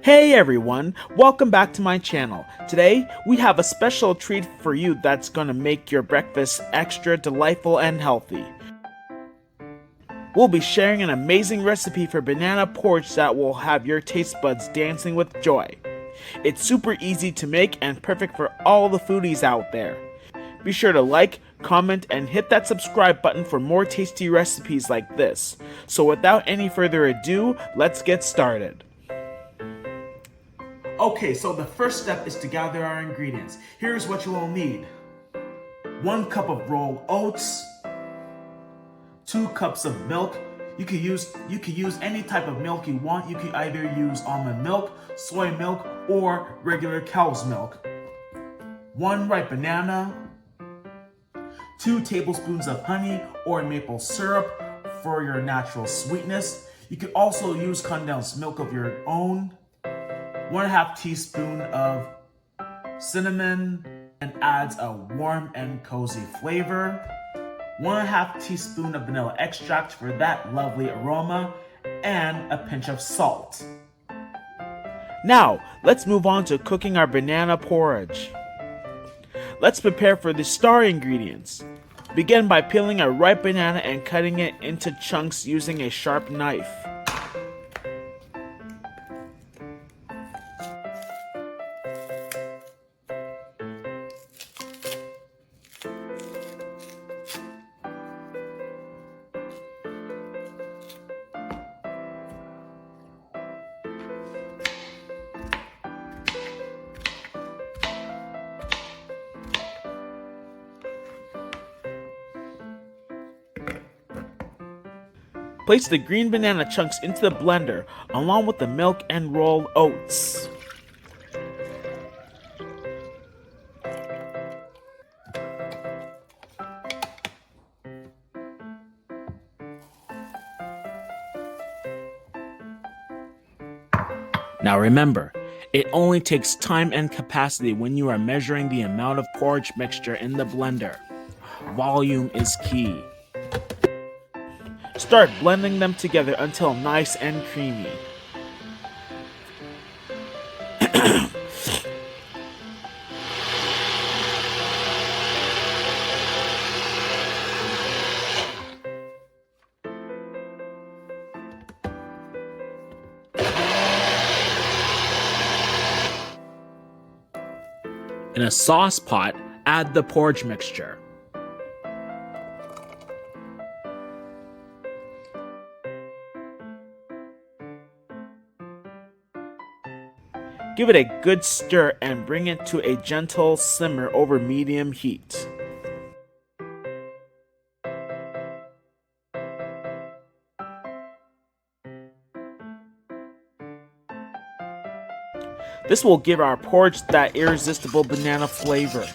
Hey everyone, welcome back to my channel. Today, we have a special treat for you that's gonna make your breakfast extra delightful and healthy. We'll be sharing an amazing recipe for banana porridge that will have your taste buds dancing with joy. It's super easy to make and perfect for all the foodies out there. Be sure to like, comment, and hit that subscribe button for more tasty recipes like this. So without any further ado, let's get started. Okay, so the first step is to gather our ingredients. Here's what you will need. 1 cup of rolled oats, 2 cups of milk. You can use any type of milk you want. You can either use almond milk, soy milk, or regular cow's milk. 1 ripe banana, 2 tablespoons of honey or maple syrup for your natural sweetness. You can also use condensed milk of your own. 1/2 teaspoon of cinnamon and adds a warm and cozy flavor. 1/2 teaspoon of vanilla extract for that lovely aroma, and a pinch of salt. Now, let's move on to cooking our banana porridge. Let's prepare for the star ingredients. Begin by peeling a ripe banana and cutting it into chunks using a sharp knife. Place the green banana chunks into the blender along with the milk and rolled oats. Now remember, it only takes time and capacity when you are measuring the amount of porridge mixture in the blender. Volume is key. Start blending them together until nice and creamy. In a sauce pot, add the porridge mixture. Give it a good stir and bring it to a gentle simmer over medium heat. This will give our porridge that irresistible banana flavor.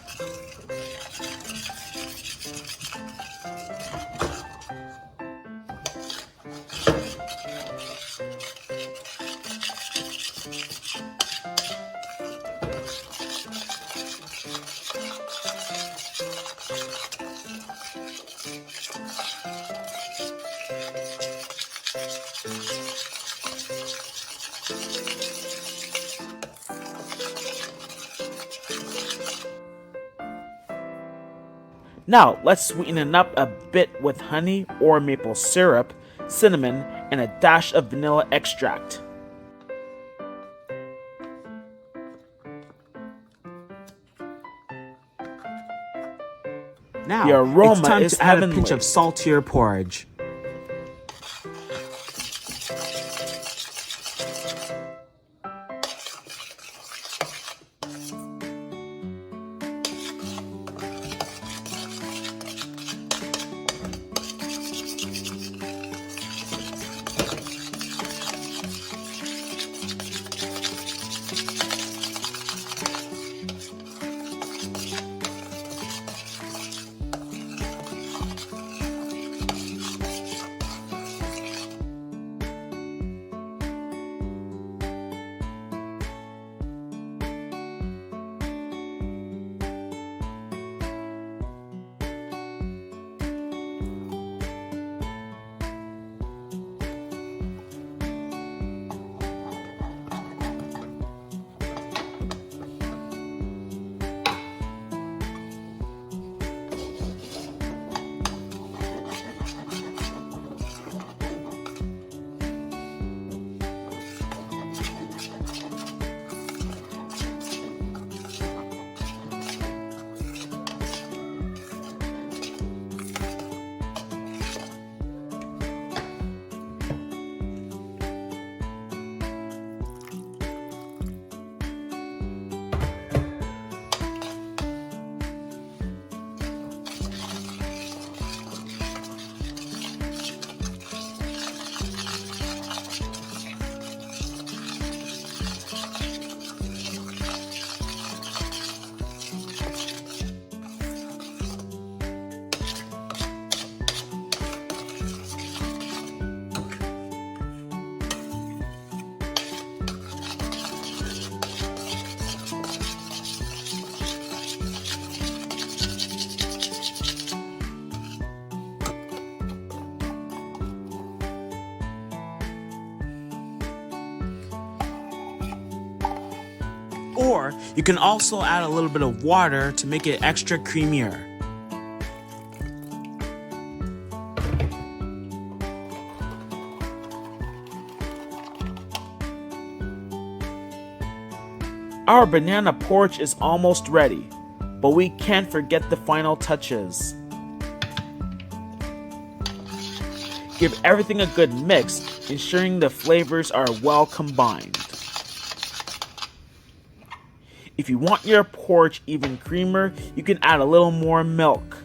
Now, let's sweeten it up a bit with honey or maple syrup, cinnamon, and a dash of vanilla extract. Now, the aroma it's time is to add heavenly. a pinch of salt to your porridge. Or you can also add a little bit of water to make it extra creamier. Our banana porridge is almost ready, but we can't forget the final touches. Give everything a good mix, ensuring the flavors are well combined. If you want your porridge even creamier, you can add a little more milk.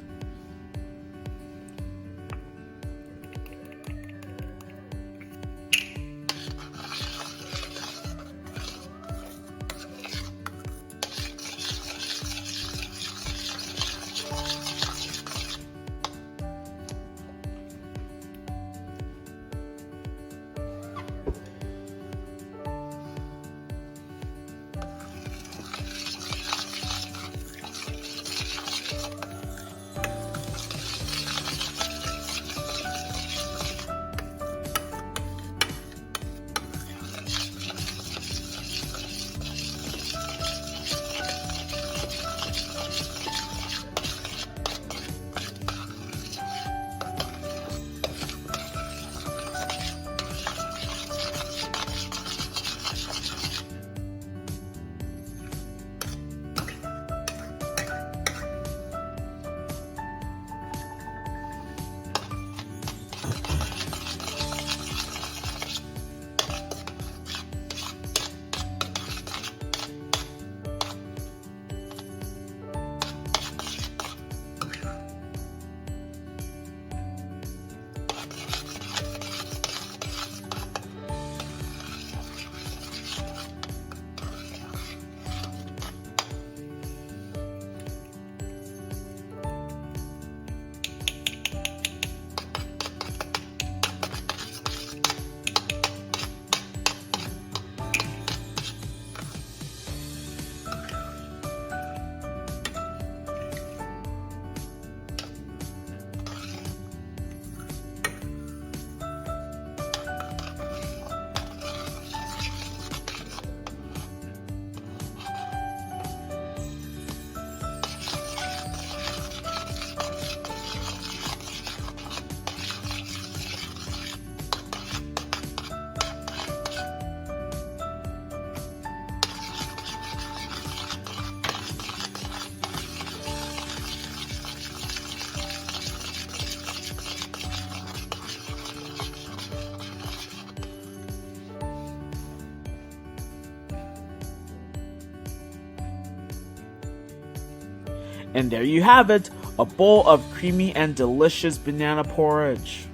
And there you have it, a bowl of creamy and delicious banana porridge.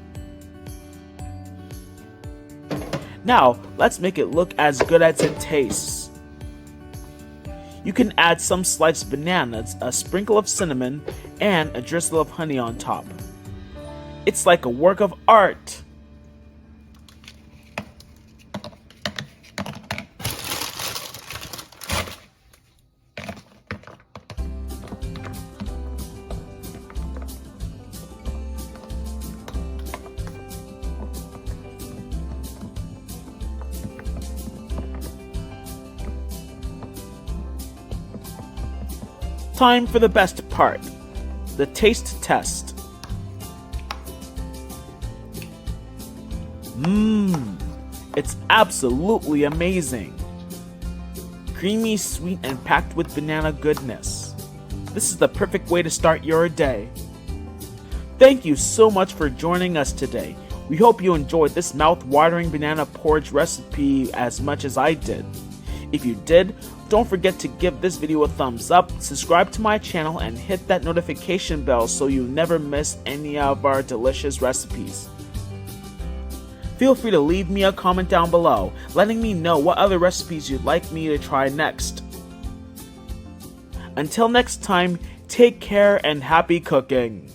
Now, let's make it look as good as it tastes. You can add some sliced bananas, a sprinkle of cinnamon, and a drizzle of honey on top. It's like a work of art. Time for the best part, the taste test. It's absolutely amazing. Creamy, sweet, and packed with banana goodness. This is the perfect way to start your day. Thank you so much for joining us today. We hope you enjoyed this mouth-watering banana porridge recipe as much as I did. If you did, don't forget to give this video a thumbs up, subscribe to my channel, and hit that notification bell so you never miss any of our delicious recipes. Feel free to leave me a comment down below, letting me know what other recipes you'd like me to try next. Until next time, take care and happy cooking!